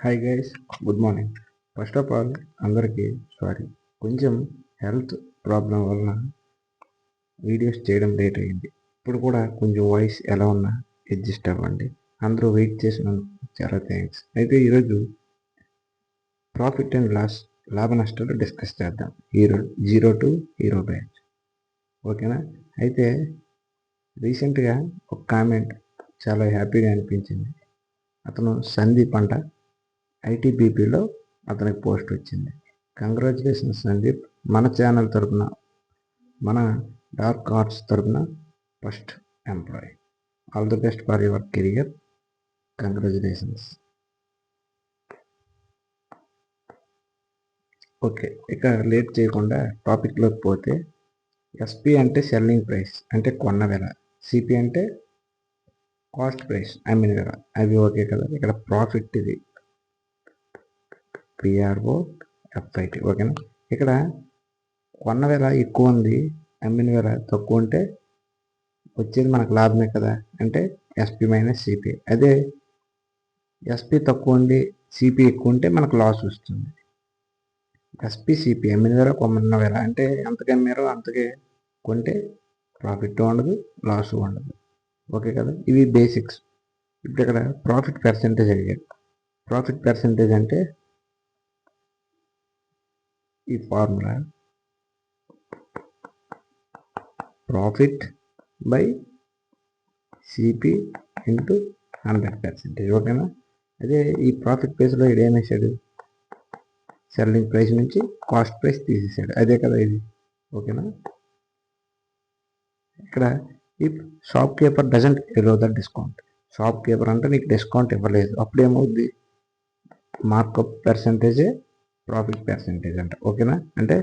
Hi guys, good morning. First of all అందరికీ sorry, కొంచెం health problem వలన videos చేయడం లేట్ అయింది. ఇప్పుడు కూడా కొంచెం వాయిస్ ఎలా ఉన్నా అడ్జస్ట్ అవ్వండి. అందరూ వెయిట్ చేసినందుకు చాలా థ్యాంక్స్. అయితే ఈరోజు ప్రాఫిట్ అండ్ లాస్, లాభ నష్టాలు డిస్కస్ చేద్దాం. ఈరోజు జీరో టు హీరో బ్యాచ్, ఓకేనా? అయితే రీసెంట్గా ఒక కామెంట్ చాలా హ్యాపీగా అనిపించింది. అతను సందీప్ అంట, ఐటీబీపీలో అతనికి పోస్ట్ వచ్చింది. కంగ్రాచులేషన్స్ సందీప్, మన ఛానల్ తరపున, మన డార్క్ ఆర్ట్స్ తరపున first employee. All the best for your career. Congratulations. Okay, ఇక లేట్ చేయకుండా టాపిక్లోకి పోతే, ఎస్పి అంటే సెల్లింగ్ ప్రైస్, అంటే కొన్న వెల. సిపి అంటే కాస్ట్ ప్రైస్, అమ్మిన వెల. అవి ఓకే కదా. ఇక్కడ ప్రాఫిట్ ఇది పిఆర్ఓ ఎఫ్ఐటి, ఓకేనా? ఇక్కడ కొన్న వెల ఎక్కువ ఉంది, అమ్మిన వెల తక్కువ ఉంటే వచ్చేది మనకు లాభమే కదా, అంటే ఎస్పి మైనస్ సిపి. అదే ఎస్పి తక్కువ ఉండి సిపి ఎక్కువ ఉంటే మనకు లాస్ వస్తుంది. ఎస్పి సిపి, అమ్మిన వెల కొన్న వెల, అంటే ఎంతకి అమ్మారో అంతకే కొంటే ప్రాఫిట్ ఉండదు, లాస్ ఉండదు, ఓకే కదా. ఇవి బేసిక్స్. ఇప్పుడు ఇక్కడ ప్రాఫిట్ పర్సెంటేజ్ అడిగారు. ప్రాఫిట్ పర్సెంటేజ్ అంటే ఈ formula profit by CP into 100%, ఓకేనా? అదే ఈ ప్రాఫిట్ ప్రైస్లో ఇది ఏమేసాడు, సెల్లింగ్ ప్రైస్ నుంచి కాస్ట్ ప్రైస్ తీసేసాడు, అదే కదా ఇది, ఓకేనా? ఇక్కడ ఈ shopkeeper doesn't allow the discount. Shopkeeper అంటే నీకు డిస్కౌంట్ ఇవ్వలేదు, అప్పుడు ఏమవుద్ది, మార్కప్ పర్సెంటేజే ప్రాఫిట్ పర్సెంటేజ్ అంట, ఓకేనా? అంటే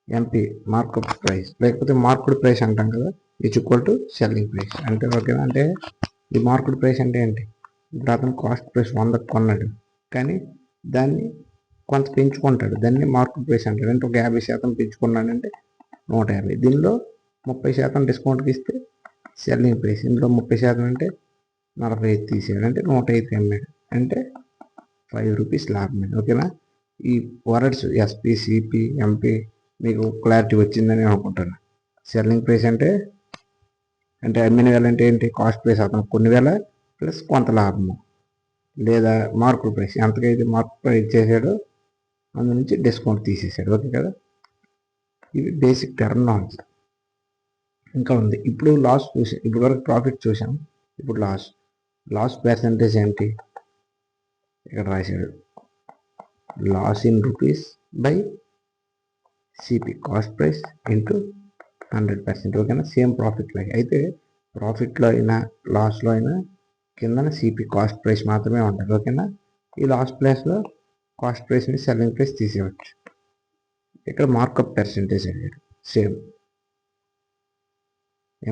ఎంపీ మార్కప్ ప్రైస్, లేకపోతే మార్కుడ్ ప్రైస్ అంటాం కదా, is equal to selling price అంటే, ఓకేనా? అంటే ఈ మార్కుడ్ ప్రైస్ అంటే ఏంటి, ఇప్పుడు అతను కాస్ట్ ప్రైస్ 100 కొన్నాడు, కానీ దాన్ని కొంత పెంచుకుంటాడు, దాన్ని మార్కుడ్ ప్రైస్ అంటాడు. అంటే ఒక 50% పెంచుకున్నాడంటే 150, దీనిలో 30% డిస్కౌంట్కి ఇస్తే సెల్లింగ్ ప్రైస్, ఇందులో 30% అంటే 45 తీసాడు, అంటే 105 అమ్మాడు, అంటే 5 రూపీస్ లాభం, ఓకేనా? ఈ వర్డ్స్ ఎస్పి సిపి ఎంపీ మీకు క్లారిటీ వచ్చిందని అనుకుంటాను. సెల్లింగ్ ప్రైస్ అంటే అమ్మిన వేల అంటే ఏంటి, కాస్ట్ ప్రైస్ అతను కొన్ని వేల ప్లస్ కొంత లాభము, లేదా మార్కుడ్ ప్రైస్ ఎంతకైతే మార్కుడ్ ప్రైస్ చేశాడో అందు నుంచి డిస్కౌంట్ తీసేసాడు, ఓకే కదా. ఇవి బేసిక్ టర్మినాలజీ. ఇంకా ఉంది. ఇప్పుడు లాస్ చూసాం, ఇప్పుడు వరకు ప్రాఫిట్ చూసాం, ఇప్పుడు లాస్ పర్సెంటేజ్ ఏంటి, ఇక్కడ రాశాడు, loss in rupees by CP, cost price into 100%, ఓకేనా? సేమ్ ప్రాఫిట్ లాగా. అయితే ప్రాఫిట్లో అయినా లాస్లో అయినా కింద సిపి కాస్ట్ ప్రైస్ మాత్రమే ఉంటుంది, ఓకేనా? ఈ లాస్ట్ ప్లేస్లో కాస్ట్ ప్రైస్ని సెల్లింగ్ ప్రైస్ తీసేయవచ్చు. ఇక్కడ మార్కప్ పర్సెంటేజ్ అడిగాడు, సేమ్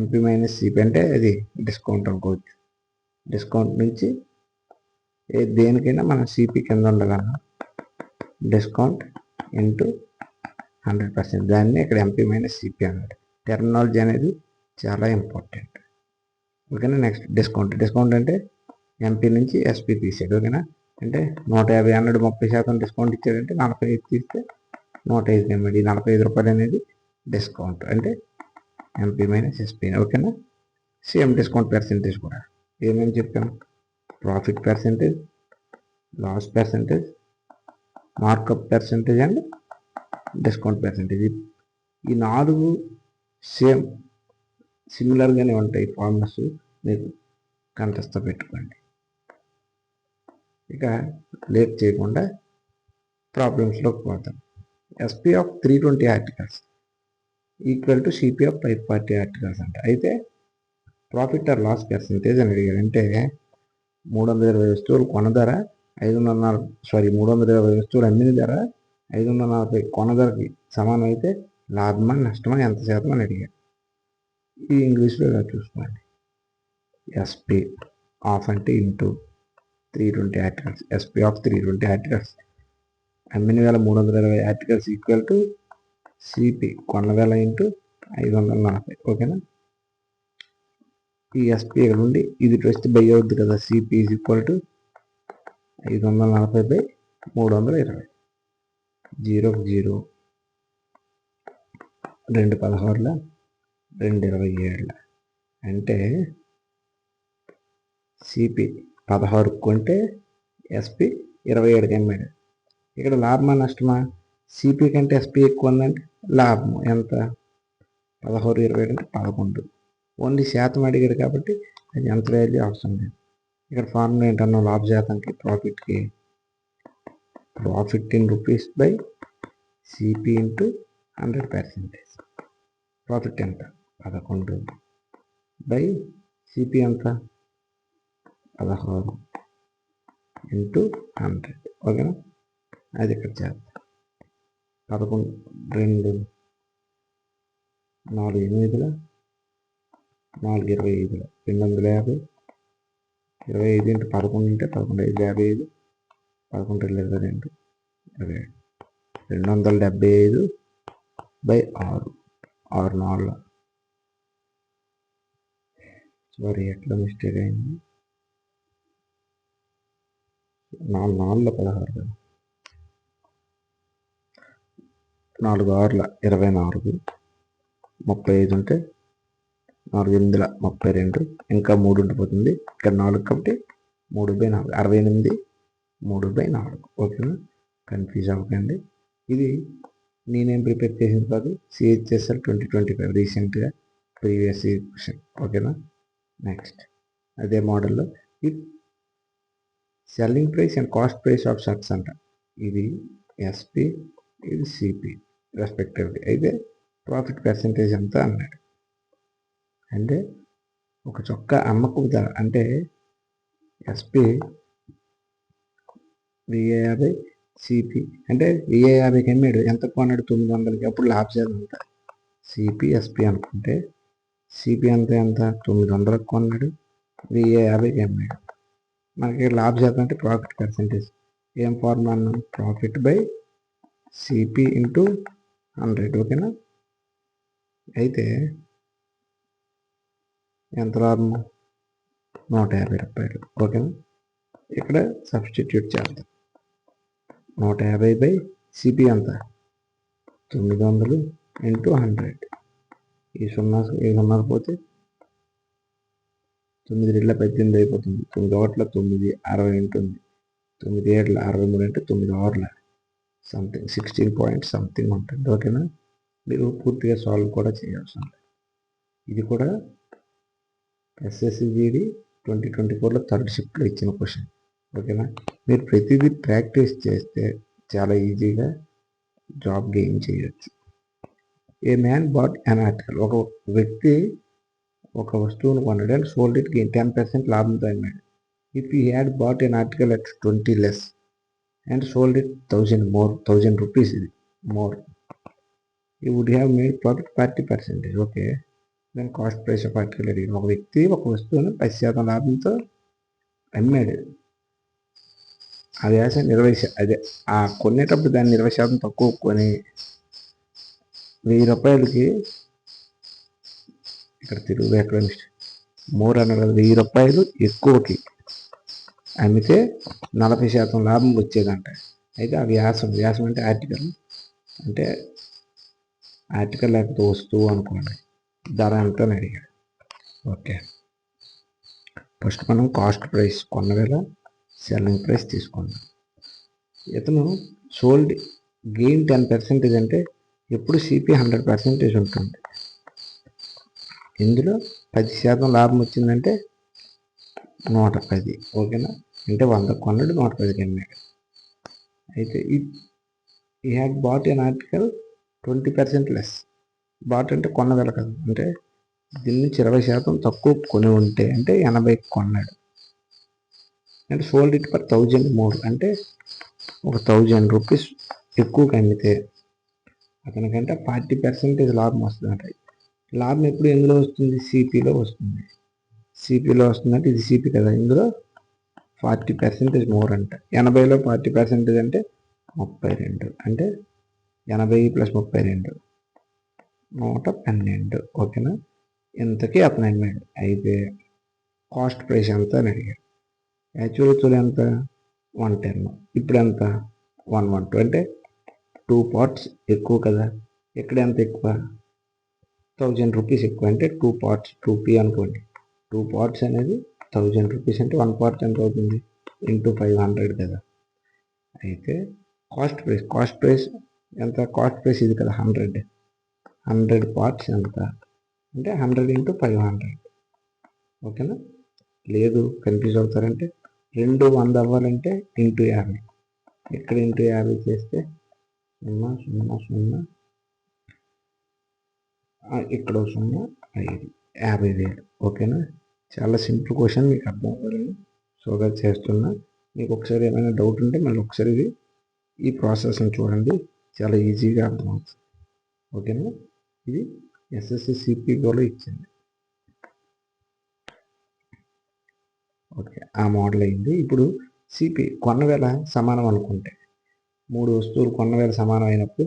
ఎంపీ మైనస్ సిపి అంటే అది డిస్కౌంట్ అనుకోవచ్చు. డిస్కౌంట్ నుంచి దేనికైనా మనం సిపి కింద ఉండగలం, డిస్కౌంట్ ఇంటూ 100%, దాన్ని ఇక్కడ ఎంపీ మైనస్ సిపి అన్నాడు. టెర్మినాలజీ అనేది చాలా ఇంపార్టెంట్, ఓకేనా? నెక్స్ట్ డిస్కౌంట్ అంటే ఎంపీ నుంచి ఎస్పీ తీసాడు, ఓకేనా? అంటే 150 అన్నాడు, 30% డిస్కౌంట్ ఇచ్చాడంటే 45 తీస్తే 105 అమ్మాడు. ఈ 45 రూపాయలు అనేది డిస్కౌంట్, అంటే ఎంపీ మైనస్ ఎస్పీ, ఓకేనా? సేమ్ డిస్కౌంట్ పర్సెంటేజ్ కూడా ఏమేమి చెప్పాను, profit percentage, loss percentage, markup percentage and discount percentage. ఈ 4 సేమ్ సిమిలర్గానే ఉంటాయి ఫార్ములాస్, మీరు కంఠస్థ పెట్టుకోండి. ఇక లేట్ చేయకుండా ప్రాబ్లమ్స్లోకి పోతాం. SP of 320 articles equal to CP of 540 articles అంట. అయితే ప్రాఫిట్ ఆర్ లాస్ పర్సెంటేజ్ అని అడిగారు. అంటే 320 వస్తువులు కొన్న ధర 320 వస్తువులు అమ్మిన ధర 540 కొన్న ధరకి సమానం అయితే లాభమా నష్టమా ఎంత శాతం అని అడిగారు. ఈ ఇంగ్లీష్లో ఇలా చూసుకోండి, ఎస్పీ ఆఫ్ అంటే into 320 articles, SP of 320 articles, అమ్మిన వేల 320 ఆర్టికల్స్ ఈక్వల్ టు సిపి కొన్న వేల ఇంటూ 540, ఓకేనా? ఈ ఎస్పీ ఇక్కడ నుండి ఇది టెస్ట్ బై అవుద్ది కదా, సిపి ఈజ్ ఈక్వల్ టు 540/320. 0కి 0, 2 16ల 2 27ల. అంటే సిపి 16 కొంటే ఎస్పి 27కి అమ్మాడు. ఇక్కడ లాభమా నష్టమా? సిపి కంటే ఎస్పి ఎక్కువ ఉందంటే లాభము. ఎంత? 16, 27 అంటే 11. ఓన్లీ శాతం అడిగాడు కాబట్టి అది ఎంత వాల్యూ అవసరం లేదు. ఇక్కడ ఫార్ములా ఏంటన్నా లాభ శాతంకి ప్రాఫిట్కి profit in rupees by CP into 100%. Profit ఎంత? 11 బై సిపి ఎంత? 16 ఇంటూ 100. ఓకేనా? అది ఇక్కడ చేద్దాం. 11 2 4 8ల 4 25ల 250. 25 ఇంటూ 11 అంటే 11 5 55. 11 22 27. 275/6. 6 4. సారీ, ఎట్లా మిస్టేక్ అయింది? 4 4 16 కదా. 4 6 24. 35 ఉంటే 4 8 32. ఇంకా 3 ఉండిపోతుంది. ఇక్కడ 4 కాబట్టి 3/4. 68 3/4. ఓకేనా? కన్ఫ్యూజ్ అవ్వకండి. ఇది నేనేం ప్రిపేర్ చేసింది కాదు, సిహెచ్ఎస్ఎల్ 2025 రీసెంట్గా ప్రీవియస్ క్వశ్చన్. ఓకేనా? నెక్స్ట్ అదే మోడల్లో ఇది selling price and cost price of shirts అంట. ఇది ఎస్పి, ఇది సిపి రెస్పెక్టివ్లీ. అయితే ప్రాఫిట్ పర్సంటేజ్ ఎంత అన్నాడు. అంటే ఒక చొక్కా అమ్మకు ధర అంటే ఎస్పి 1050, సిపి అంటే 1050కి అమ్మాడు. ఎంత కొన్నాడు? 900కి. అప్పుడు లాభశాతం ఎంత? సిపి ఎస్పి అనుకుంటే సిపి ఎంత 900కి కొన్నాడు, 1050కి అమ్మాడు. మనకి లాభశాతం అంటే ప్రాఫిట్ పర్సంటేజ్. ఏం ఫార్ములా అన్నాం? Profit by CP into 100. ఓకేనా? అయితే ఎంత లాభం? 150 రూపాయలు. ఓకేనా? ఇక్కడ సబ్స్టిట్యూట్ చేద్దాం. 150 సిపి ఎంత? 900 ఇంటూ 100. ఈ 0 పోతే 9 2 18 అయిపోతుంది. 9 1 9 60 ఉంటుంది. 9 7 63 అంటే 9 6 సంథింగ్ 16 పాయింట్ సంథింగ్ ఉంటుంది. ఓకేనా? మీరు పూర్తిగా సాల్వ్ కూడా చేయాల్సి ఉంటుంది. ఇది కూడా ఎస్ఎస్సిజిడి 2024లో 3rd షిఫ్ట్లో ఇచ్చిన క్వశ్చన్. ఓకేనా? మీరు ప్రతిదీ ప్రాక్టీస్ చేస్తే చాలా ఈజీగా జాబ్ గెయిన్ చేయొచ్చు. A man bought an article. ఒక వ్యక్తి ఒక వస్తువును కొన్నాడు అండ్ సోల్డ్ ఇట్ గెయిన్ 10% లాభంతో అమ్మాడు. If he had bought an article at 20 less and sold it 1000 rupees ఇది more, you would have made profit 40%. Okay, దాని కాస్ట్ ప్రైస్ ఆఫ్ ఆర్టికల్ అడిగింది. ఒక వ్యక్తి ఒక వస్తువును 10% లాభంతో అమ్మాడు. అది వేసే 20 అదే ఆ కొనేటప్పుడు దాన్ని 20% తక్కువ కొని 1000 రూపాయలకి, ఇక్కడ తెలుగులో ఎక్కడ మోర్ అన్నారు కదా, 1000 రూపాయలు ఎక్కువకి అమ్మితే 40% లాభం వచ్చేదంట. అయితే ఆ వ్యాసం అంటే ఆర్టికల్ లేకపోతే వస్తువు అనుకోండి. ధర ఎంత అని అడిగాడు. ఓకే, ఫస్ట్ మనం కాస్ట్ ప్రైస్ కొన్న వేళ సెల్లింగ్ ప్రైస్ తీసుకుందాం. ఇతను సోల్డ్ గెయిన్ 10% అంటే ఎప్పుడు సిపి 100% ఉంటుంది. ఇందులో 10% లాభం వచ్చిందంటే 110. ఓకేనా? అంటే 100 కొన్నాడు, 110కి అమ్మాడు. అయితే ఈ had bought an article 20% less. Bought అంటే కొన్న వేళ కదా, అంటే దీని నుంచి 20% తక్కువ కొని ఉంటే అంటే 80కి కొన్నాడు. అంటే సోల్డ్ ఇట్ ఫర్ 1000 మోర్ అంటే ఒక 1000 రూపీస్ ఎక్కువకి అమ్మితే అతనికంటే 40% లాభం వస్తుందంట. లాభం ఎప్పుడు ఎందులో వస్తుంది? సిపిలో వస్తుంది. సిపిలో వస్తుందంటే ఇది సిపి కదా, ఇందులో 40% మోర్ అంట. 80లో 40% అంటే 32. అంటే 80 + 32 112. ఓకేనా? ఇంతకీ అతను అమ్మాడు. అయితే కాస్ట్ ప్రైస్ ఎంత అని అడిగాడు. యాక్చువల్ ఎంత? 110. ఇప్పుడు ఎంత 112 అంటే 2 పార్ట్స్ ఎక్కువ కదా. ఎక్కడ ఎంత ఎక్కువ 1000 రూపీస్ ఎక్కువ అంటే 2 పార్ట్స్ 2p అనుకోండి. 2 పార్ట్స్ అనేది 1000 రూపీస్ అంటే 1 పార్ట్ ఎంత అవుతుంది ఇంటూ 500 కదా. అయితే కాస్ట్ ప్రైస్ ఎంత, కాస్ట్ ప్రైస్ ఇది కదా 100 పార్ట్స్ ఎంత అంటే 100 ఇంటూ 500. ఓకేనా. లేదు కన్ఫ్యూజ్ అవుతారంటే 200 అవ్వాలంటే ఇంటూ 50. ఇక్కడ ఇంటూ 50 చేస్తే 0 0 0 ఇక్కడ 0 5 50,000. ఓకేనా. చాలా సింపుల్ క్వశ్చన్, మీకు అర్థం అవ్వాలని సోగా చేస్తున్నా. మీకు ఒకసారి ఏమైనా డౌట్ ఉంటే మళ్ళీ ఒకసారి ఈ ప్రాసెస్ని చూడండి, చాలా ఈజీగా అర్థమవుతుంది. ఓకేనా. ఇది ఎస్ఎస్సి సిపిఓలో ఇచ్చింది. ఓకే, ఆ మోడల్ అయింది. ఇప్పుడు సిపి కొన్న వేల సమానం అనుకుంటే 3 వస్తువులు కొన్న వేల సమానం అయినప్పుడు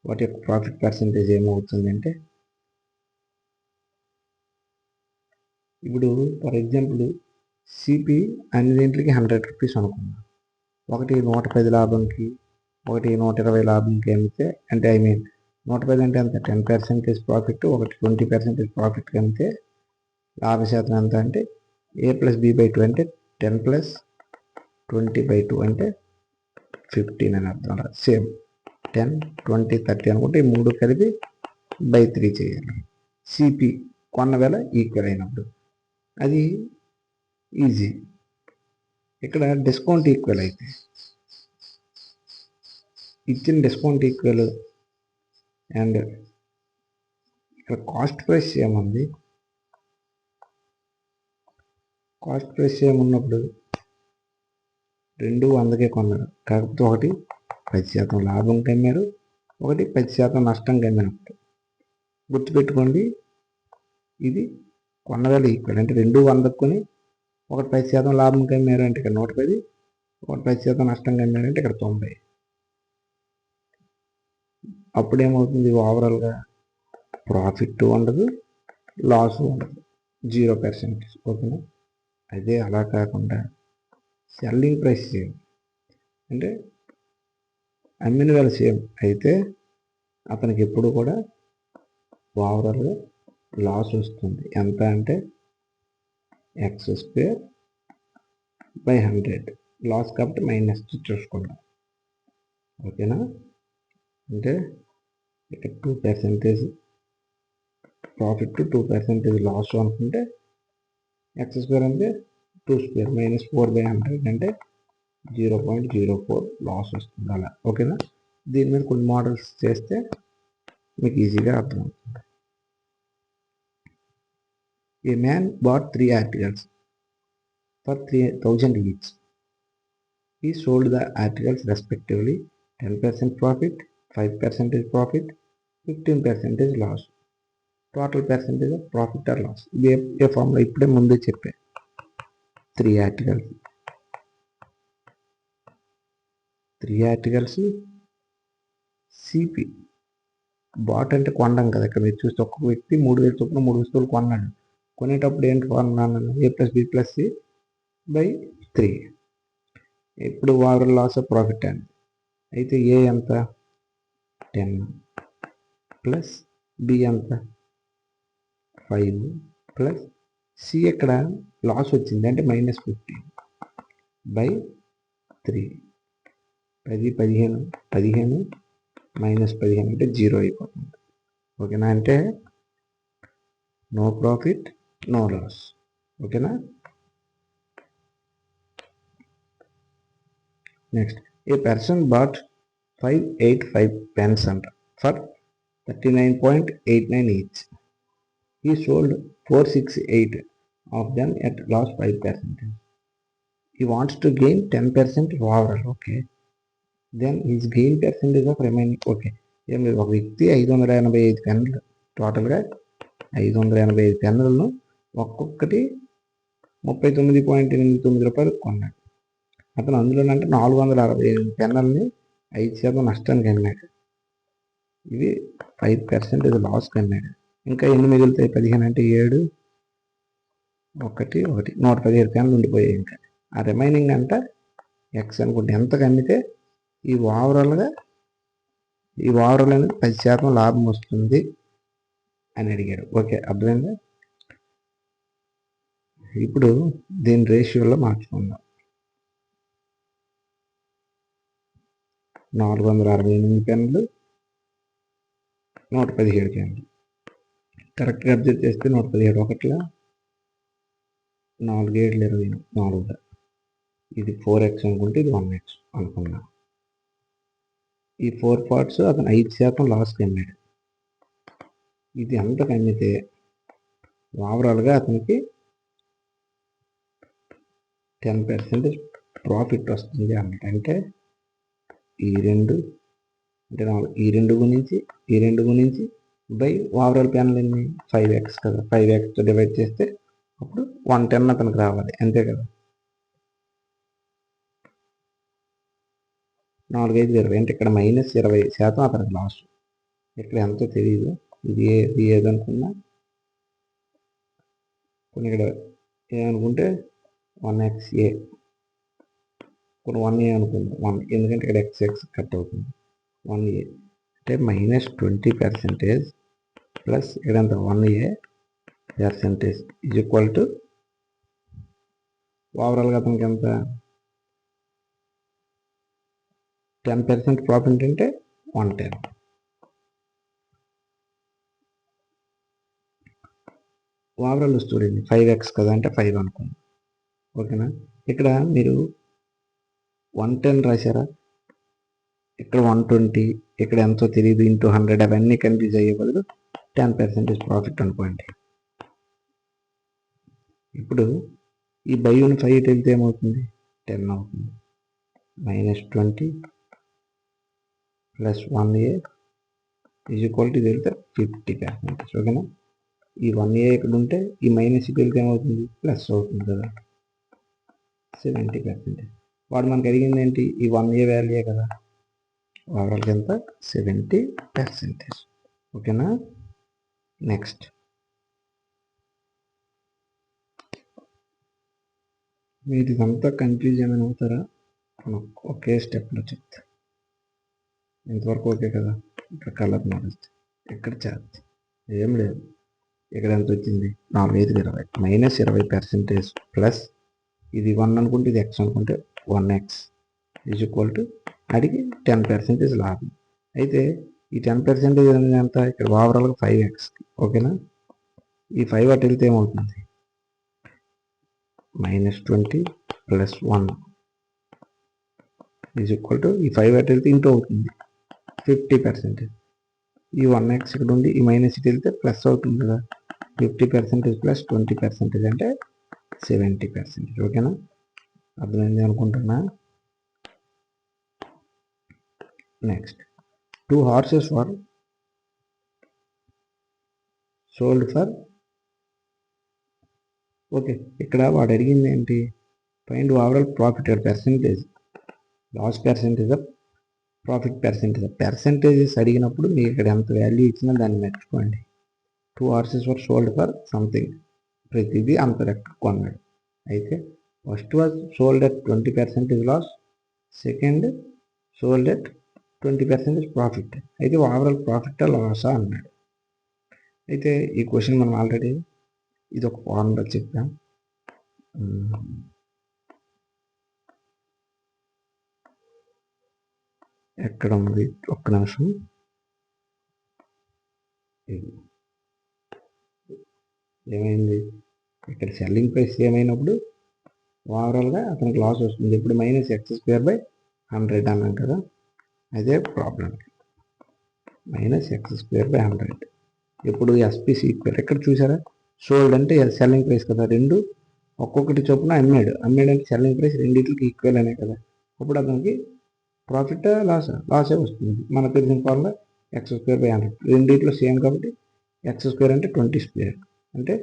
వాటి యొక్క ప్రాఫిట్ పర్సంటేజ్ ఏమవుతుంది అంటే, ఇప్పుడు ఫర్ ఎగ్జాంపుల్ సిపి అన్నింటికి 100 రూపీస్ అనుకున్నాం. ఒకటి 110 లాభంకి, ఒకటి 120 లాభంకి అమ్మితే, అంటే 110 అంటే ఎంత 10% ప్రాఫిట్, ఒకటి 20% ప్రాఫిట్కి అమ్మితే లాభ శాతం ఎంత అంటే A+B/2 అంటే 10 + 20/2 అంటే 15 అని అర్థం. సేమ్ 10, 20, 30 అనుకుంటే ఈ 3 కలిపి /3 చేయాలి. సిపి కొన్న వేల ఈక్వల్ అయినప్పుడు అది ఈజీ. ఇక్కడ డిస్కౌంట్ ఈక్వల్ అయితే ఇచ్చిన డిస్కౌంట్ ఈక్వల్ అండ్ ఇక్కడ కాస్ట్ ప్రైస్ ఏముంది, కాస్ట్ ప్రైస్ ఏమున్నప్పుడు 2 100కే కొన్నారు. కాకపోతే ఒకటి 10% లాభం కమ్మారు, ఒకటి 10% నష్టం కమ్మినప్పుడు. గుర్తుపెట్టుకోండి, ఇది కొన్న వేల ఈక్వల్ అంటే 2 100 కొని ఒకటి 10% లాభం కమ్మారు అంటే ఇక్కడ 110, ఒకటి 10% నష్టం కమ్మారంటే ఇక్కడ 90. అప్పుడేమవుతుంది, ఓవరాల్గా ప్రాఫిట్ ఉండదు, లాస్ ఉండదు, 0%. ఓకేనా. అదే అలా కాకుండా సెల్లింగ్ ప్రైస్ సేమ్ అంటే అమ్మిన వేల సేమ్ అయితే అతనికి ఎప్పుడు కూడా ఓవరాల్గా లాస్ వస్తుంది. ఎంత అంటే x²/100 లాస్ కాబట్టి మైనస్ చూసుకుందాం. ఓకేనా. అంటే ఇక్కడ 2% ప్రాఫిట్ 2% లాస్ అనుకుంటే x² అంటే 2² -4/100 అంటే 0.04 లాస్ వస్తుంది అలా. ఓకేనా. దీని మీద కొన్ని మోడల్స్ చేస్తే మీకు ఈజీగా అర్థమవుతుంది. A man bought 3 articles for 3,000 each. He sold the articles respectively 10% profit, 5% profit, 15% loss. Total percentage of profit or loss. ఏ ఫార్ములా ఇప్పుడే ముందే చెప్పే. 3 ఆర్టికల్స్ సిపి బాట్ అంటే కొనడం కదా. ఇక్కడ మీరు చూస్తే ఒక్కొక్క వ్యక్తి 3,000 చొప్పున 3 వస్తువులు కొన్నాడు. కొనేటప్పుడు ఏంటి కొన్నాను A+B+C/3. ఇప్పుడు ఓవరాల్ లాస్ ఆఫ్ ప్రాఫిట్ అండి. అయితే ఏ ఎంత 10 ప్లస్ బి ఎంత 5 ప్లస్ సి ఎక్కడ లాస్ వచ్చింది అంటే -15/3. 10 15 15 -15 అంటే 0 అయిపోతుంది. ఓకేనా. అంటే నో ప్రాఫిట్ నో లాస్. ఓకేనా. నెక్స్ట్, ఏ పర్సన్ బాట్ 585 pens అంట for 39.89 each. He sold 468 of them at loss 5%. He wants to gain 10% overall. Okay. Then his gain percentage of remaining. Okay. ఏం లేదు, ఒక వ్యక్తి 585 పెన్నులు, టోటల్గా 585 పెన్నులను ఒక్కొక్కటి 39.89 రూపాయలు కొన్నాడు. అతను అందులోనంటే 468 పెన్నులని 5% నష్టానికి అమ్మాడు. ఇది 5% లాస్ కమ్మాడు. ఇంకా ఎన్ని మిగులుతాయి 15 అంటే 7 1 1 117 పెన్నులు ఉండిపోయాయి. ఇంకా ఆ రిమైనింగ్ అంట ఎక్స్ అనుకుంటే ఎంతకు అమ్మితే ఈ ఓవరాల్ అనేది 10% లాభం వస్తుంది అని అడిగాడు. ఓకే, అర్థమైందా? ఇప్పుడు దీని రేషియోలో మార్చుకుందాం. 468 పెన్నులు, 117 పెన్నులు. కరెక్ట్గా అబ్జర్వ్ చేస్తే 117 ఒకట్లా, 4 7 24. ఇది 4x అనుకుంటే ఇది 1x అనుకున్నా. ఈ 4 పార్ట్స్ అతను 5% లాస్కి అమ్మాడు. ఇది అంతకు అమ్మితే ఓవరాల్గా అతనికి 10% ప్రాఫిట్ వస్తుంది అన్నమాట. అంటే ఈ రెండు గుణించి బై ఓవరాల్ ప్యానల్ ఎన్ని 5x కదా, 5xతో డివైడ్ చేస్తే అప్పుడు 110 అతనికి రావాలి, అంతే కదా. 4 5 20 అంటే ఇక్కడ -20% అతనికి లాస్. ఇక్కడ ఎంతో తెలియదు, ఇది ఏదనుకున్నా కొన్ని ఇక్కడ ఏమనుకుంటే 1xa, కొన్ని 1a అనుకుందాం, 1 ఎందుకంటే ఇక్కడ x కట్ అవుతుంది. 1a అంటే -20% ప్లస్ ఇక్కడంత 1a % ఈజ్ ఈక్వల్ టు ఓవరాల్గా అతనికి ఎంత 10% ప్రాఫిట్ అంటే 110. ఓవరాల్ చూడండి 5x కదా, అంటే 5 అనుకోండి. ఓకేనా? ఇక్కడ మీరు 110 రాశారా, ఇక్కడ 120, ఇక్కడ ఎంతో తెలియదు, ఇంటూ 100, అవన్నీ కన్ఫ్యూజ్ అయ్యే బదులు 10% ప్రాఫిట్ అనుకోండి. ఇప్పుడు ఈ బై యూని 5 వెళ్తే ఏమవుతుంది, 10 అవుతుంది. -20 plus 1a is equal to ఇది వెళ్తే 50%. ఓకేనా? ఈ 1a ఇక్కడ ఉంటే ఈ మైనస్ ఇక్కడ వెళ్తే ఏమవుతుంది, ప్లస్ అవుతుంది కదా, 70%. వాడు మనకు అడిగింది ఏంటి, ఈ 1a వాల్యూ కదా, ఓవరాల్గా ఎంత 70%. ఓకేనా? నెక్స్ట్ మీరు ఇదంతా కన్ఫ్యూజ్ ఏమైనా అవుతారా, ఒకే స్టెప్లో చెప్తా. ఇంతవరకు ఓకే కదా. ఇక్కడ కలర్ మారుస్తుంది, ఇక్కడ ఛార్జ్ ఏం లేదు. ఇక్కడ ఎంత వచ్చింది, 4 5 20 -20% ప్లస్ ఇది 1 అనుకుంటే ఇది x అనుకుంటే 1x ఈజ్ ఈక్వల్ టు అడిగి 10% లాభం. అయితే ఈ 10% అనేది ఎంత, ఇక్కడ ఓవరాల్గా 5x. ఓకేనా? ఈ 5 అటు వెళ్తే ఏమవుతుంది, -20 ప్లస్ 1 ఈజ్ ఈక్వల్ టు ఈ 5 అటు వెళ్తే ఇంటూ అవుతుంది 50%. ఈ 1x ఇక్కడ ఉండి ఈ మైనస్ ఇటు వెళ్తే ప్లస్ అవుతుంది కదా, 50% ప్లస్ 20% అంటే 70%. ఓకేనా? అర్థమైంది అనుకుంటున్నా. Next 2 horses were sold for. Okay, ఇక్కడ వాడు అడిగింది ఏంటి, find overall profit percentage, loss percentage, profit percentages అడిగినప్పుడు మీకు ఇక్కడ ఎంత వాల్యూ ఇచ్చినా దాన్ని మెచ్చుకోండి. 2 horses were sold for something, ప్రతిదీ అంత లెక్క కొన్నాడు. అయితే first was sold at 20% loss, second sold at 20% profit. అయితే ఓవరాల్ ప్రాఫిట్ లాసా అన్నాడు. అయితే ఈ క్వశ్చన్ మనం ఆల్రెడీ ఇది ఒక ఫార్ములా చెప్పాం. ఎక్కడ ఉంది, ఒక్క నిమిషం. ఏమైంది, ఇక్కడ సెల్లింగ్ ప్రైస్ ఏమైనప్పుడు ఓవరాల్గా అతనికి లాస్ వస్తుంది. ఇప్పుడు -x² / 100 అన్నాం కదా, అదే ప్రాబ్లం. -x² / 100 ఇప్పుడు SPC ఈక్వల్. ఎక్కడ చూసారా, సోల్డ్ అంటే సెల్లింగ్ ప్రైస్ కదా, రెండు ఒక్కొక్కటి చొప్పున అమ్మాడంటే సెల్లింగ్ ప్రైస్ రెండింటికి ఈక్వల్ అనే కదా. అప్పుడు అతనికి ప్రాఫిట్ లాసే వస్తుంది. మనకు తెలిసిన ఫార్ములా x² / 100, రెండింటిలో సేమ్ కాబట్టి x² అంటే 20² అంటే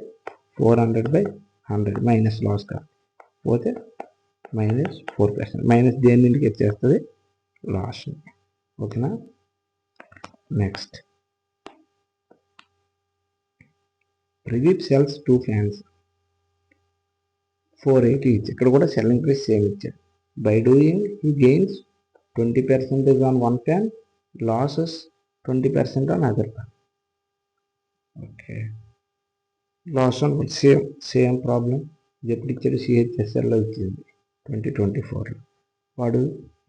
400/100 మైనస్ లాస్ కాకపోతే -4%. మైనస్ దేనికి వచ్చేస్తుంది, లాస్. ఓకేనా? Next Pradeep cells 2 fans 480 each. ఇక్కడ కూడా సెల్లింగ్ ప్రైస్ సేమ్ ఇచ్చాడు. By doing, he gains 20% on one pen, losses 20% on other pen. Okay. Loss on same problem ఎప్పుడు ఇచ్చాడు, సిహెచ్ఎస్ఎల్లో ఇచ్చింది 2024. వాడు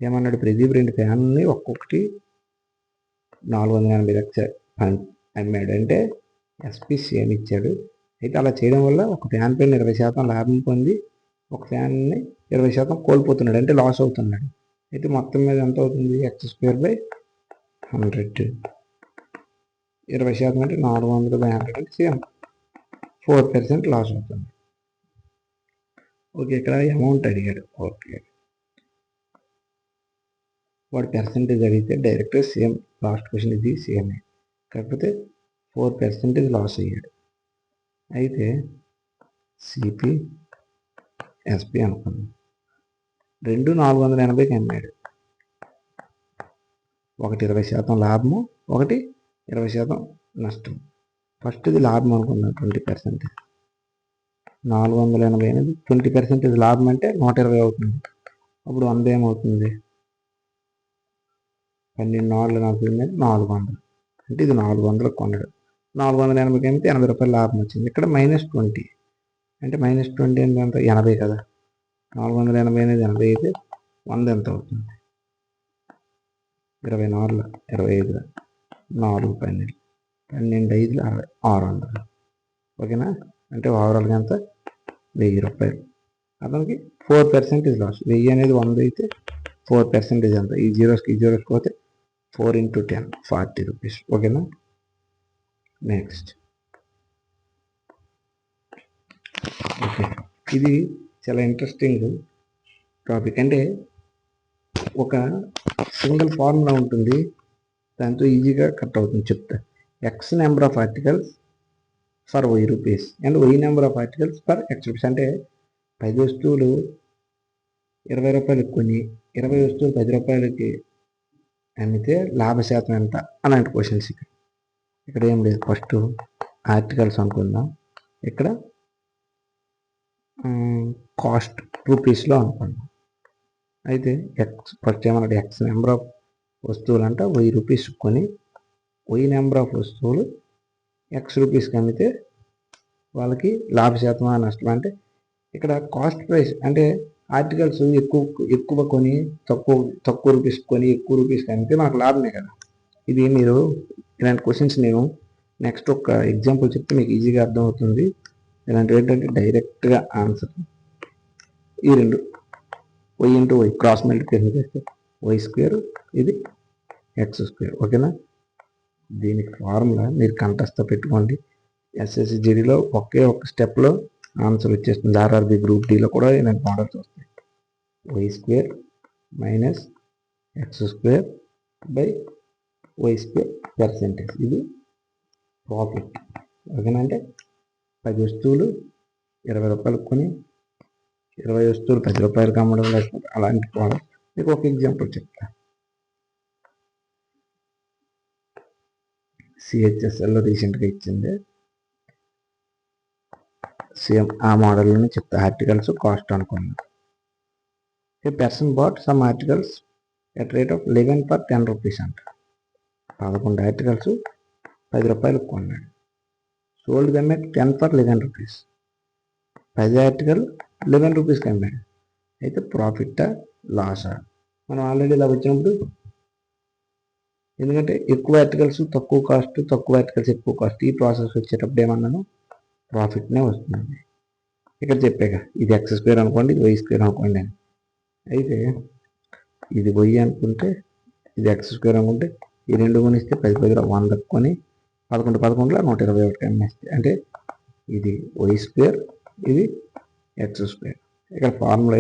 ఏమన్నాడు, ప్రతి 2 ఫ్యాన్ని ఒక్కొక్కటి 480 లక్షలు అమ్మాడు. అంటే ఎస్పీసీఎం ఇచ్చాడు. అయితే అలా చేయడం వల్ల ఒక ఫ్యాన్ పైన 20% లాభం పొంది ఒక ఫ్యాన్ని 20% కోల్పోతున్నాడు, అంటే లాస్ అవుతున్నాడు. అయితే మొత్తం మీద ఎంత అవుతుంది, x²/100. 20% అంటే 400/100 అంటే సేమ్ 4% లాస్ అవుతుంది. ఓకే, ఇక్కడ అమౌంట్ అడిగాడు. ఓకే, వాడు పర్సెంటేజ్ అడిగితే డైరెక్ట్గా సేమ్ లాస్ట్ క్వశ్చన్ ఇది సేమే, కాకపోతే 4% లాస్ అయ్యాడు. అయితే సిపి ఎస్పి అనుకున్నాం. 2 480కి అమ్మాడు. ఒకటి 20% లాభము, ఒకటి 20% నష్టం. ఫస్ట్ ఇది లాభం అనుకుందాం, 20%. 480 అనేది 20% లాభం అంటే 120 అవుతుంది. అప్పుడు 100 ఏమవుతుంది, 12/4 అంటే ఇది 400 కొన్నాడు. 480కి అమ్మితే 80 రూపాయలు లాభం వచ్చింది. ఇక్కడ -20 అంటే -20 అంటే ఎంత, 80 కదా. 480 అనేది 80 అయితే 100 ఎంత అవుతుంది, 24 25 4 12 12 5 600. ఓకేనా, అంటే ఓవరాల్గా ఎంత, 1000 రూపాయలు. అతనికి 4% లాస్. 1000 అనేది 100 అయితే 4% ఎంత, ఈ జీరోస్కి పోతే 4 × 10 40 రూపీస్. ఓకేనా, నెక్స్ట్. ఓకే, ఇది చాలా ఇంట్రెస్టింగ్ టాపిక్. అంటే ఒక సింగిల్ ఫార్ములా ఉంటుంది, దాంతో ఈజీగా కట్ అవుతుంది. చెప్తా. X number of articles for ₹1000 and number of articles for X. అంటే 10 వస్తువులు 20 రూపాయలకి కొని 20 వస్తువులు 10 రూపాయలకి అమ్మితే లాభశాతం ఎంత అలాంటి క్వశ్చన్స్. ఇక్కడ ఏం లేదు, ఫస్ట్ ఆర్టికల్స్ అనుకుందాం. ఇక్కడ కాస్ట్ రూపీస్లో అనుకుందాం. అయితే ఫస్ట్ ఏమన్నాడు, ఎక్స్ నెంబర్ ఆఫ్ వస్తువులు అంటే ₹1000 కొని 1000 నెంబర్ ఆఫ్ వస్తువులు X అమ్మితే వాళ్ళకి లాభశాతం నష్టం. అంటే ఇక్కడ కాస్ట్ ప్రైస్ అంటే ఆర్టికల్స్ ఎక్కువ కొని తక్కువ రూపీస్ కొని ఎక్కువ రూపీస్కి అమ్మితే మనకు లాభమే కదా. ఇది మీరు ఇలాంటి క్వశ్చన్స్ నేను నెక్స్ట్ ఒక ఎగ్జాంపుల్ చెప్తే మీకు ఈజీగా అర్థమవుతుంది. ఇలాంటివి ఏంటంటే డైరెక్ట్గా ఆన్సర్ ఈ రెండు y × y క్రాస్ మల్టిప్లికేషన్ చేస్తే y², ఇది x². ఓకేనా, దీనికి ఫార్ములా మీరు కంఠస్థ పెట్టుకోండి. SSGDలో ఒకే ఒక స్టెప్లో ఆన్సర్ వచ్చేస్తుంది. RRB గ్రూప్ Dలో కూడా ఇలాంటి మోడల్స్ వస్తాయి. y² - x²/y². పర్సెంటేజ్, ఇది ప్రాఫిట్. ఓకేనా, అంటే 10 వస్తువులు 20 రూపాయలకు కొని 20 వస్తువులు 10 రూపాయలకి అమ్మడం, లేకపోతే అలాంటి మోడల్. మీకు ఒక ఎగ్జాంపుల్ చెప్తా. సిహెచ్ఎస్ఎల్లో రీసెంట్గా ఇచ్చింది సేమ్ ఆ మోడల్లోనే చెప్తా. ఆర్టికల్స్ కాస్ట్ అనుకున్నాను. A person bought some articles at rate of 11 for 10 rupees అంట. 11 ఆర్టికల్స్ 10 రూపాయలకు కొన్నాడు. Sold them at 10 for 11 rupees. 10 article 11 రూపీస్కి అమ్మాడు. అయితే ప్రాఫిట్టా లాసా? మనం ఆల్రెడీ ఇలా వచ్చినప్పుడు, ఎందుకంటే ఎక్కువ ఆర్టికల్స్ తక్కువ కాస్ట్, తక్కువ ఆర్టికల్స్ ఎక్కువ కాస్ట్, ఈ ప్రాసెస్ వచ్చేటప్పుడు ఏమన్నాను, ప్రాఫిట్నే వస్తుంది. ఇక్కడ చెప్పాక ఇది X² అనుకోండి, ఇది y² అనుకోండి అని. అయితే ఇది y అనుకుంటే ఇది X² అనుకుంటే ఈ రెండు కొనిస్తే 10 10 100 కొని 11 11 121 అమ్మేస్తే, అంటే ఇది y², ఇది x². ఇక్కడ ఫార్ములా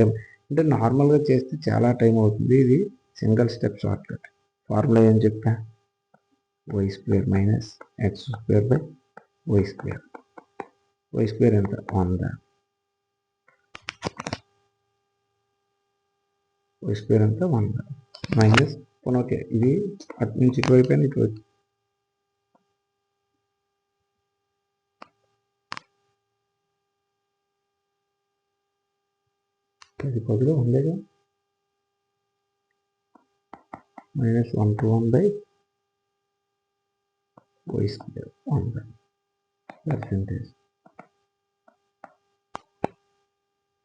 అంటే నార్మల్గా చేస్తే చాలా టైం అవుతుంది. ఇది single step short cut. Formula ఏం చెప్పా, y² - x²/y². y² ఎంత, 100. y² ఎంత, 100 మైనస్. ఓకే, ఇది అటు నుంచి ఇటువైపు అయినా ఇటువైపు. అది 10లో ఉండేగా. minus 1 to 1 by y square 1 by percentage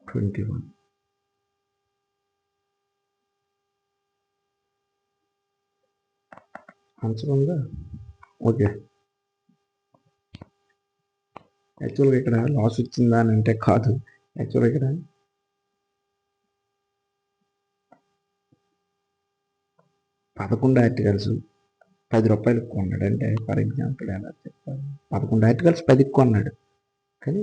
21. Answer ఉందా? ఓకే. యాక్చువల్గా ఇక్కడ లాస్ వచ్చిందా అని అంటే కాదు. యాక్చువల్గా ఇక్కడ 11 ఆర్టికల్స్ 10 రూపాయలు ఎక్కువ అన్నాడు. అంటే ఫర్ ఎగ్జాంపుల్ ఎలా చెప్పాలి, 11 ఆర్టికల్స్ 10 ఎక్కువ అన్నాడు, కానీ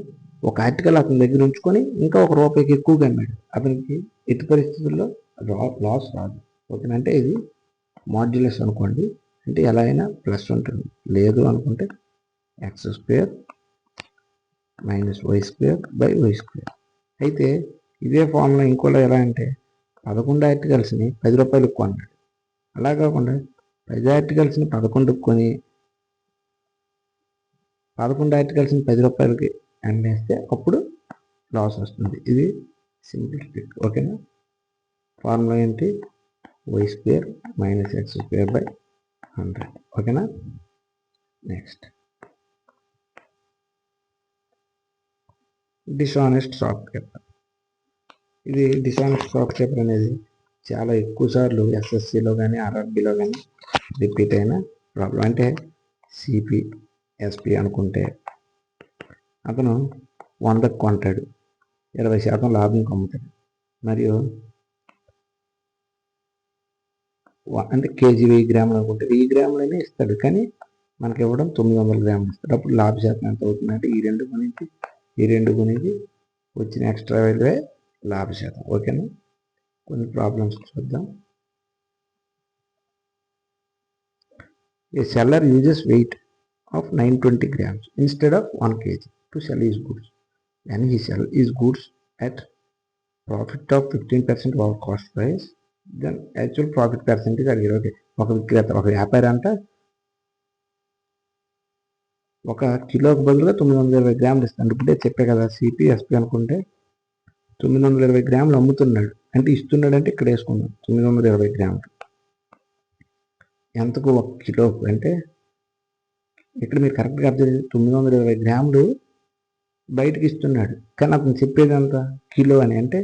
ఒక ఆర్టికల్ అతని దగ్గర ఉంచుకొని ఇంకా ₹1 ఎక్కువగా అన్నాడు. అతనికి ఎట్టి పరిస్థితుల్లో లాస్ రాదు. ఓకేనా? అంటే ఇది మాడ్యులస్ అనుకోండి, అంటే ఎలా అయినా ప్లస్ ఉంటుంది. లేదు అనుకుంటే x² - y² by y². అయితే ఇదే ఫార్ములా ఇంకోలా ఎలా అంటే 11 ఆర్టికల్స్ని 10 రూపాయలు ఎక్కువ అన్నాడు. అలా కాకుండా 10 ఆర్టికల్స్ని 11 కొని 11 ఆర్టికల్స్ని 10 రూపాయలకి అమ్మేస్తే అప్పుడు లాస్ వస్తుంది. ఇది సింపుల్ ట్రిక్. ఓకేనా? ఫార్ములా ఏంటి? y² - x² by 100. ఓకేనా? Next, dishonest shopkeeper. ఇది డిషానెస్ట్ షాప్ కీపర్ అనేది చాలా ఎక్కువ సార్లు ఎస్ఎస్సిలో కానీ ఆర్ఆర్బిలో కానీ రిపీట్ అయిన ప్రాబ్లం. అంటే సిపి ఎస్పి అనుకుంటే అతను 100కి కొంటాడు, 20% లాభం అమ్ముతాడు. మరియు అంటే కేజీ 1000 గ్రాములు అనుకుంటే 1000 గ్రాములనే ఇస్తాడు, కానీ మనకి ఇవ్వడం 900 గ్రాములు ఇస్తాడు. అప్పుడు లాభ శాతం ఎంత అవుతుందంటే ఈ రెండు గురించి వచ్చిన ఎక్స్ట్రా వాల్యూవే లాభ శాతం. ఓకేనా? కొన్ని ప్రాబ్లమ్స్ చూద్దాం. A seller uses weight of 920 grams instead of 1 kg to sell his goods. When he sells his goods at profit of 15% over cost price, then actual profit percentage అడిగారు. ఓకే, ఒక వ్యాపారి అంట ఒక కిలోకి బదులుగా 920 గ్రాములు ఇస్తాడు. ఇప్పుడే చెప్పే కదా, సిపి ఎస్పి అనుకుంటే 920 గ్రాములు అమ్ముతున్నాడు. అంటే ఇస్తున్నాడు అంటే ఇక్కడ వేసుకున్నాం 920 గ్రాములు. ఎంతకు 1 కిలోకు అంటే ఇక్కడ మీరు కరెక్ట్గా అర్థం 920 గ్రాములు బయటకి ఇస్తున్నాడు, కానీ అతను చెప్పేది అంత కిలో అని. అంటే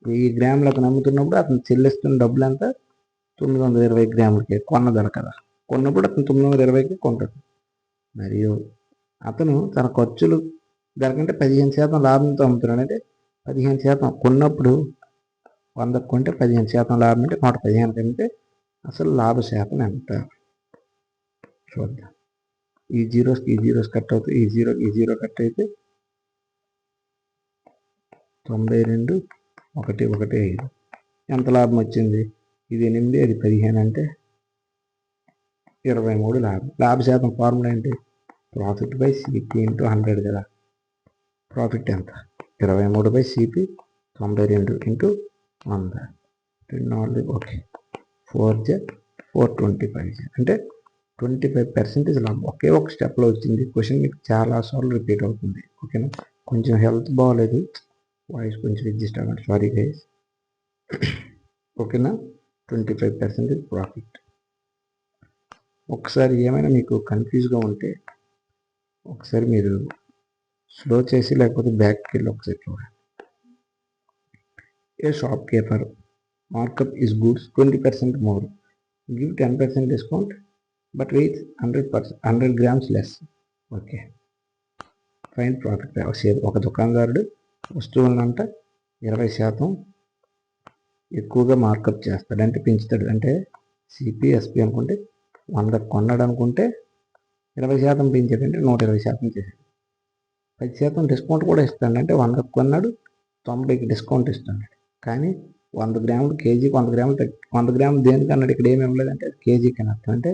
1000 గ్రాములు అతను అమ్ముతున్నప్పుడు అతను చెల్లిస్తున్న డబ్బులు అంతా 920 గ్రాములకి కొన్న ధర కదా. కొన్నప్పుడు అతను 920కి కొంటాడు. మరియు అతను తన ఖర్చులు ధర కంటే 15% లాభంతో అమ్ముతున్నాడు. అంటే 15% కొన్నప్పుడు 100 కొంటే 15% లాభం అంటే 115 కంటే అసలు లాభ శాతం ఎంత చూద్దాం. ఈ జీరోస్ కట్ అవుతాయి, ఈ జీరో కట్ అయితే 92,115. ఎంత లాభం వచ్చింది? ఇది 8, అది 15 అంటే 23 లాభం. లాభ శాతం ఫార్ములా ఏంటి? ప్రాఫిట్ బై సిపి ఇంటూ 100 కదా. ప్రాఫిట్ ఎంత? 23/సిపి 92 ఇంటూ 100. 2 ఓకే, 4/425 అంటే 25% లాభం. ఒకే ఒక స్టెప్లో వచ్చింది. క్వశ్చన్ మీకు చాలాసార్లు రిపీట్ అవుతుంది. ఓకేనా? కొంచెం హెల్త్ బాగోలేదు, వాయిస్ కొంచెం అడ్జస్ట్ అవ్వండి, సారీ గైస్. ఓకేనా? 25% ప్రాఫిట్. ఒకసారి ఏమైనా మీకు కన్ఫ్యూజ్గా ఉంటే ఒకసారి మీరు స్లో చేసి లేకపోతే బ్యాక్కి వెళ్ళి ఒకసారి చూడండి. A shopkeeper markup his goods 20% more, give 10% discount but weight 100 grams less. Okay, fine profit. ఒక దుకాణదారుడు వస్తువులనంట 20% ఎక్కువగా మార్కప్ చేస్తాడు, అంటే పెంచుతాడు. అంటే సిపి ఎస్పి అనుకుంటే 100 కొన్నాడు అనుకుంటే 20% పెంచాడు, అంటే 120% చేశాడు. 10% డిస్కౌంట్ కూడా ఇస్తాడు, అంటే 100 కొన్నాడు 90కి డిస్కౌంట్ ఇస్తున్నాడు. కానీ 100 గ్రాములు కేజీకి 100 గ్రాములు 100 గ్రాములు దేనికి అన్నాడు? ఇక్కడ ఏమి ఇవ్వలేదంటే అది కేజీకి అని అర్థం. అంటే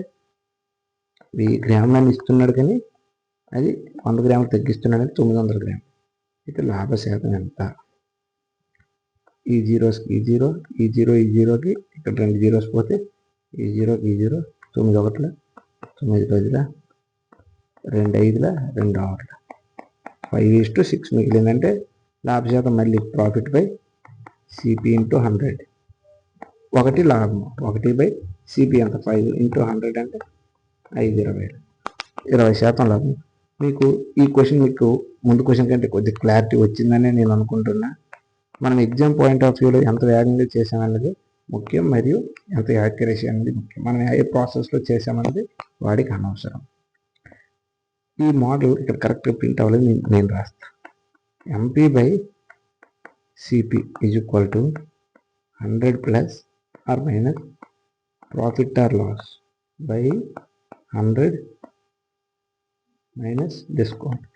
1000 గ్రాములని ఇస్తున్నాడు, కానీ అది 100 గ్రాములు తగ్గిస్తున్నాడు, అంటే 900 గ్రాములు. అయితే లాభ శాతం ఎంత? ఈ జీరోస్కి ఈ జీరోకి ఇక్కడ 2 జీరోస్ పోతే ఈ జీరోకి 9 1 9 10 2 5 2 6 5:6 మిగిలిందంటే లాభ శాతం మళ్ళీ ప్రాఫిట్ బై సిపి ఇంటూ 100. ఒకటి లాభం 1/CP ఎంత 5 ఇంటూ 100 అంటే 20% లాభం. మీకు ఈ క్వశ్చన్ మీకు ముందు క్వశ్చన్ కంటే కొద్దిగా క్లారిటీ వచ్చిందని నేను అనుకుంటున్నా. మనం ఎగ్జామ్ పాయింట్ ఆఫ్ వ్యూలో ఎంత వేగంగా చేసామన్నది ముఖ్యం, మరియు ఎంత యాక్యురసీ అనేది ముఖ్యం. మనం ఏ ప్రాసెస్లో చేసామన్నది వాడికి అనవసరం. ఈ మోడల్ ఇక్కడ కరెక్ట్గా ప్రింట్ అవ్వలేదు, నేను రాస్తాను. MP/CP is equal to 100 plus or minus profit or loss by 100 minus discount.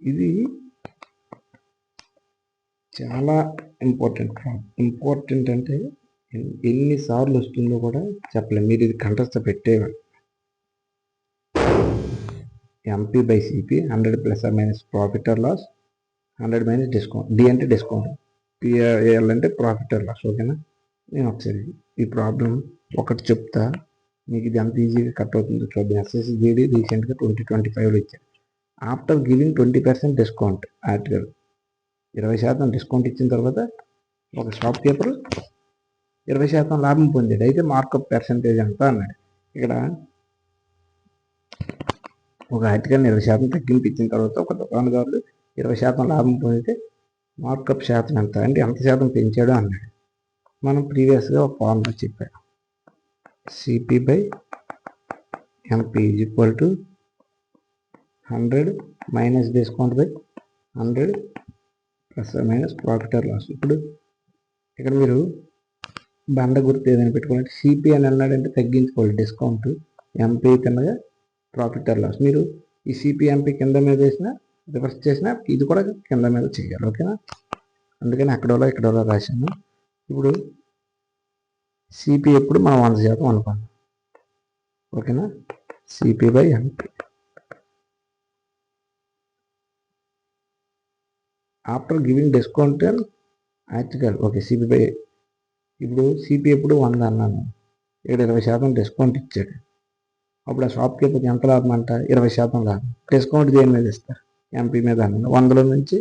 ఇది చాలా ఇంపార్టెంట్ అంటే ఎన్నిసార్లు వస్తుందో కూడా చెప్పలేము. మీరు ఇది కంఠస్థ పెట్టేవాళ్ళు. MP/CP 100 plus or minus profit or loss 100 minus discount. D అంటే డిస్కౌంట్, పిఎల్ అంటే ప్రాఫిట్ ఆర్ లాస్. ఓకేనా? నేను ఒకసారి ఈ ప్రాబ్లం ఒకటి చెప్తా, మీకు ఇది ఎంత ఈజీగా కట్ అవుతుందో చూద్దాం. SSGD రీసెంట్గా 2025లో ఇచ్చారు. After giving 20% discount article 20% discount ఇచ్చిన తర్వాత ఒక షాప్ కీపర్ 20% లాభం పొందాడు. అయితే మార్కప్ పర్సంటేజ్ ఎంత అన్నాడు. ఇక్కడ ఒక ఆర్టికల్ 20% తగ్గింపు ఇచ్చిన తర్వాత ఒక దుకాణదారుడు 20% లాభం పొందితే మార్కప్ శాతం ఎంత అంటే ఎంత శాతం పెంచాడు అన్నాడు. మనం ప్రీవియస్గా ఒక ఫార్ములా చెప్పాడు. CP/MP is equal to 100 minus discount by 100 plus minus profit or loss. ఇప్పుడు ఇక్కడ మీరు బండ గుర్తు ఏదైనా పెట్టుకోవాలంటే CP అని అన్నాడంటే తగ్గించుకోవాలి డిస్కౌంట్, MP కిందగా ప్రాఫిట్ ఆర్ లాస్. మీరు ఈ CP/MP కింద మీద వేసినా రివర్స్ చేసినా ఇది కూడా కింద మీద చేయాలి. ఓకేనా? అందుకని అక్కడోలా ఇక్కడోలా రాశాను. ఇప్పుడు CP ఎప్పుడు మనం 100% అనుకుందాం. ఓకేనా? CP/MP after giving discount article. Okay, ఇప్పుడు CP ఎప్పుడు 100 అన్నాను, ఇక్కడ 20% డిస్కౌంట్ ఇచ్చాడు. అప్పుడు ఆ షాప్ కీపర్కి ఎంత లాభం అంట? 20% లాభం. డిస్కౌంట్ దేని మీద ఇస్తారు? MP మీద అన్నాను. 100లో నుంచి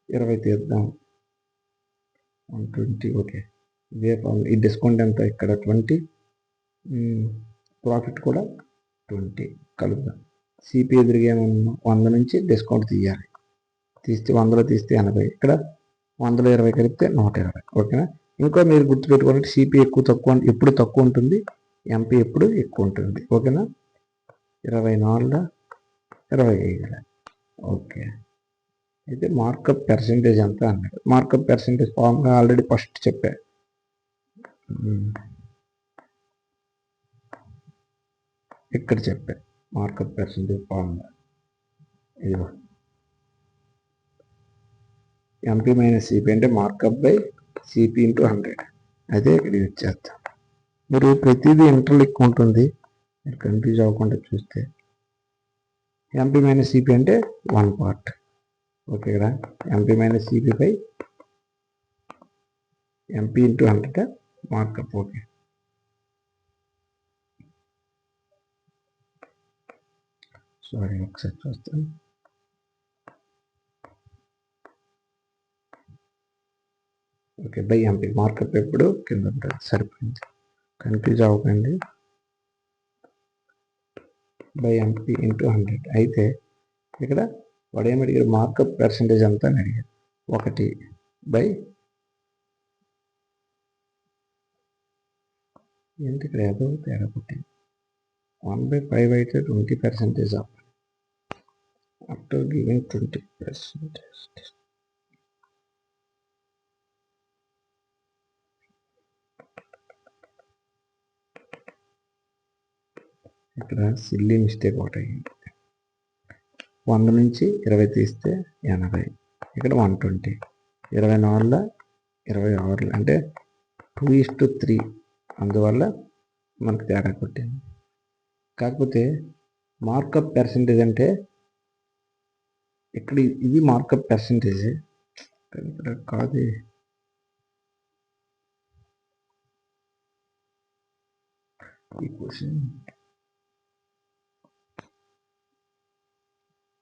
20 తీద్దాం, 120. ఓకే, ఇదే ఈ డిస్కౌంట్ ఎంత? ఇక్కడ 20, ప్రాఫిట్ కూడా 20 కలుపుదాం. CP ఎదురుగా ఏమన్నా 100 నుంచి డిస్కౌంట్ తీయాలి. తీస్తే 100లో తీస్తే 80, ఇక్కడ 100లో 20 కలిపితే 120. ఓకేనా? ఇంకా మీరు గుర్తుపెట్టుకోవాలంటే CP ఎప్పుడు తక్కువ ఉంటుంది, MP ఎప్పుడు ఎక్కువ ఉంటుంది. ఓకేనా? 24, 25. ఓకే, అయితే మార్కప్ పర్సంటేజ్ ఎంత అన్నాడు. Markup percentage formula already first చెప్పా. ఇక్కడ చెప్పా మార్కప్ పర్సంటేజ్ ఫార్ములా. ఇదిగో MP/CP అంటే మార్కప్ బై CP ఇంటూ 100. అదే ఇక్కడ యూజ్ చేస్తాం. మీరు ప్రతిదీ ఇంటర్లిక్ ఉంటుంది, మీరు కన్ఫ్యూజ్ అవ్వకుండా చూస్తే. MP/CP అంటే 1 పార్ట్. ఓకే, ఇక్కడ MP/MP into 100 markup. Okay, sorry ఒకసారి చూస్తాను. ఓకే, బై MP మార్కప్ ఎప్పుడు కింద ఉంటుంది. సరిపోయింది, కన్ఫ్యూజ్ అవ్వకండి. By MP into 100. అయితే ఇక్కడ వాడు ఏమి అడిగారు? మార్కప్ పర్సంటేజ్ అంతా అని అడిగారు. 1 బై ఏంటి ఇక్కడ ఏదో తేడా పుట్టింది. 1/5 అయితే 20% ఆఫ్ ఆఫ్టర్ గివింగ్ 20%. ఇక్కడ సిల్లీ మిస్టేక్ ఒకటి అయ్యింది. 100 నుంచి 20 తీస్తే 80, ఇక్కడ 120. 24లో 26 అంటే 2:3, అందువల్ల మనకు తేడా కొట్టింది. కాకపోతే మార్కప్ పర్సంటేజ్ అంటే ఇక్కడ ఇది మార్కప్ పర్సంటేజ్, ఇక్కడ కాదు. ఈ క్వశ్చన్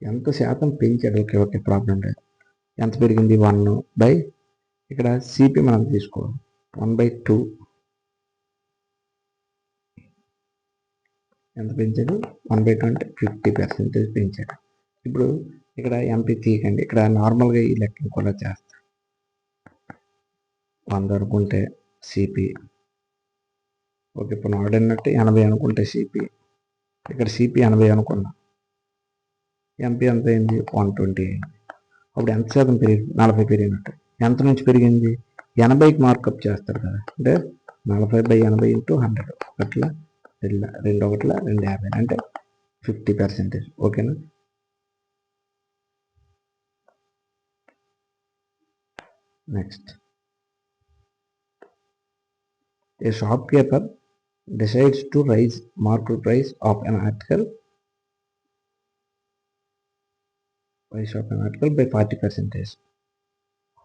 ఎంత శాతం పెంచాడు? ఓకే, ప్రాబ్లం లేదు. ఎంత పెరిగింది? 1/, ఇక్కడ సిపి మనం తీసుకోవాలి 1/2 ఎంత పెంచాడు 1/2 అంటే 50% పెంచాడు. ఇప్పుడు ఇక్కడ ఎంపీ తీయకండి, ఇక్కడ నార్మల్గా ఈ లెక్క కూడా చేస్తా. 100 అనుకుంటే సిపి ఓకే, ఇప్పుడు ఆడినట్టు 80 అనుకుంటే సిపి, ఇక్కడ సిపి 80 అనుకున్నా, ఎంపీ ఎంత అయింది 120 అయింది. అప్పుడు ఎంత శాతం పెరిగింది 40 పెరిగినట్టు. ఎంత నుంచి పెరిగింది 80కి మార్కప్ చేస్తారు కదా, అంటే 40/80 × 100 ఒకట్ల 2 ఒకట్ల 250 అంటే 50%. ఓకేనా. Next, a shopkeeper decides to raise market price of an article by 40%.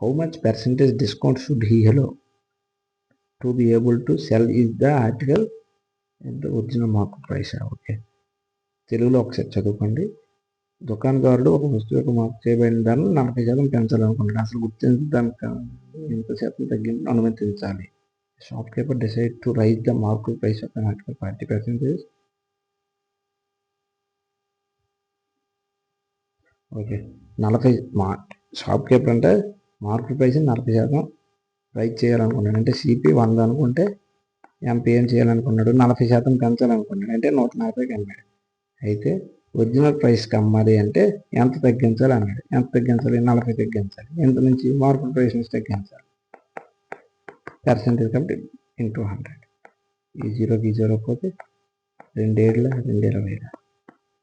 How much percentage discount should he allow to be able to sell is the article at the original market price? Okay, తెలుగులో ఒకసారి చదువుకోండి. దుకాణదారుడు ఒక వస్తువు యొక్క మార్పు చేయబడిన దాన్ని 40% పెంచాలనుకుంటాడు. అసలు గుర్తించి దానికి ఎంత శాతం తగ్గింపు అనుమతించాలి. Shopkeeper decide to raise the market price of an article 40%. Okay, 40 shopkeeper అంటే మార్కెట్ ప్రైస్ 40% రైజ్ చేయాలనుకున్నాడు. అంటే సిపి 100 అనుకుంటే ఎంపీ ఏం చేయాలనుకున్నాడు 40% పెంచాలనుకున్నాడు, అంటే 140కి అమ్మాడు. అయితే ఒరిజినల్ ప్రైస్కి అమ్మాలి అంటే ఎంత తగ్గించాలి అన్నాడు. ఎంత తగ్గించాలి 40 తగ్గించాలి. ఎంత నుంచి మార్కెట్ ప్రైస్ నుంచి తగ్గించాలి పర్సెంటేజ్ కాబట్టి × 100. ఈ 0కి 0 పోతే 2 ఏళ్ళ 2 20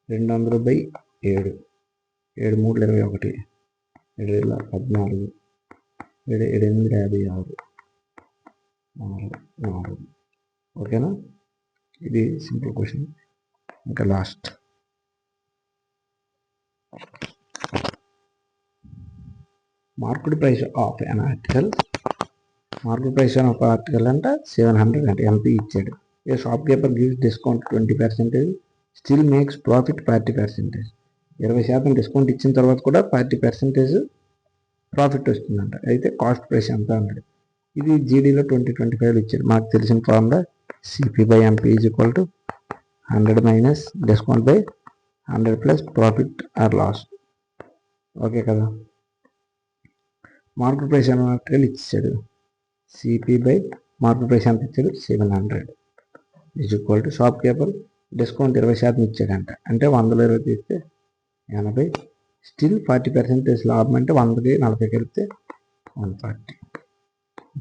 200/7 7 3 21 7 ఏళ్ళ 14 7 8 56 4. ఓకేనా. ఇది సింపుల్ క్వశ్చన్. ఇంకా last, market price of an article. Market price of article అంటే 700 అంటే ఎంపీ ఇచ్చాడు. A shopkeeper gives discount 20%, still makes profit 40%. 20% discount ఇచ్చిన తర్వాత కూడా 40% ప్రాఫిట్ వస్తుందంట. అయితే కాస్ట్ ప్రైస్ ఎంత అన్నాడు. ఇది జీడీలో 2025 ఇచ్చాడు. మాకు తెలిసిన formula CP/MP = 100 - discount by 100 plus profit or loss. Okay కదా. మార్కెట్ ప్రైస్ అనే ఆర్టికల్ ఇచ్చాడు. CP/ మార్కెట్ ప్రైస్ ఎంత ఇచ్చాడు 700 = షాప్కీపర్ డిస్కౌంట్ 20% ఇచ్చాడంట. అంటే 100లో 20 తీస్తే 80, స్టిల్ 40% లాభం అంటే 100కి 40 కలిపితే 140.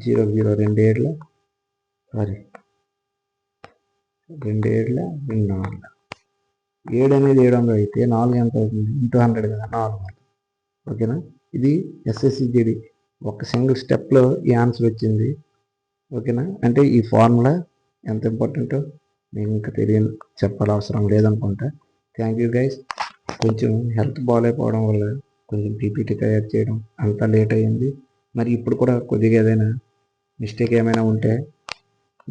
0 0 2 ఏళ్ళ 2 ఏళ్ళ 2 4. 7 అనేది 700 అయితే 4 ఎంత అవుతుంది × 100 కదా 400. ఓకేనా. ఇది SSCGD ఒక సింగిల్ స్టెప్లో ఈ ఆన్సర్ వచ్చింది. ఓకేనా. అంటే ఈ ఫార్ములా ఎంత ఇంపార్టెంటో మీకు ఇంకా చెప్పాల్సిన అవసరం లేదనుకుంటా. Thank you guys. కొంచెం హెల్త్ బాగాలేకపోవడం వల్ల కొంచెం పీపీటీ తయారు చేయడం అంతా లేట్ అయ్యింది. మరి ఇప్పుడు కూడా కొద్దిగా ఏదైనా మిస్టేక్ ఏమైనా ఉంటే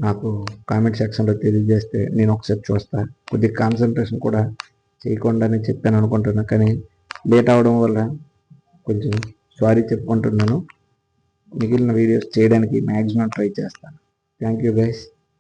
నాకు కామెంట్ సెక్షన్లో తెలియజేస్తే నేను ఒకసారి చూస్తాను. కొద్దిగా కాన్సన్ట్రేషన్ కూడా చేయకుండానే చెప్పాను అనుకుంటున్నాను, కానీ లేట్ అవడం వల్ల కొంచెం సారీ చెప్పుకుంటున్నాను. మిగిలిన వీడియోస్ చేయడానికి మ్యాక్సిమం ట్రై చేస్తాను. Thank you guys.